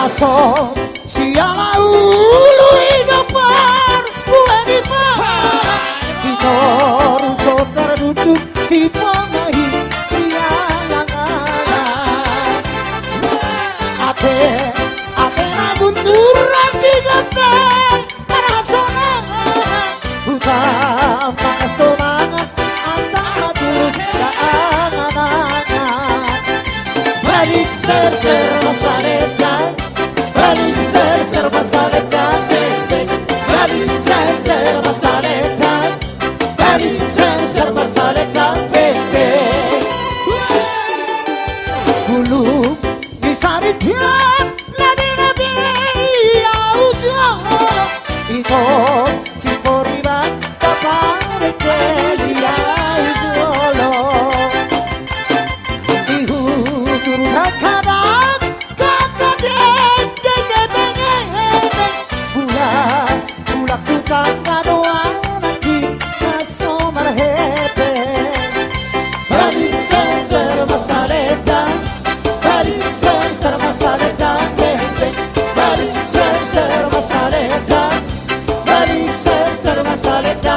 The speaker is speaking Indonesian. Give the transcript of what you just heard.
aso siala ulu igapar bueni pa Itor so terduduk di pengahi sialang ate na bunturan di gampang parasona utama semangat asa terus keangan balik ser masarekan balik ser masarekan balik ser masarekan balik ser masarekan dulu disarikan nabi aujo ito ciporiban kapare kelia idolo ihu turun kadang kakadeng bulan tukang kadoan nanti kaso marhete balik ser masalekan balik ser masalekan balik ser masalekan balik ser masalekan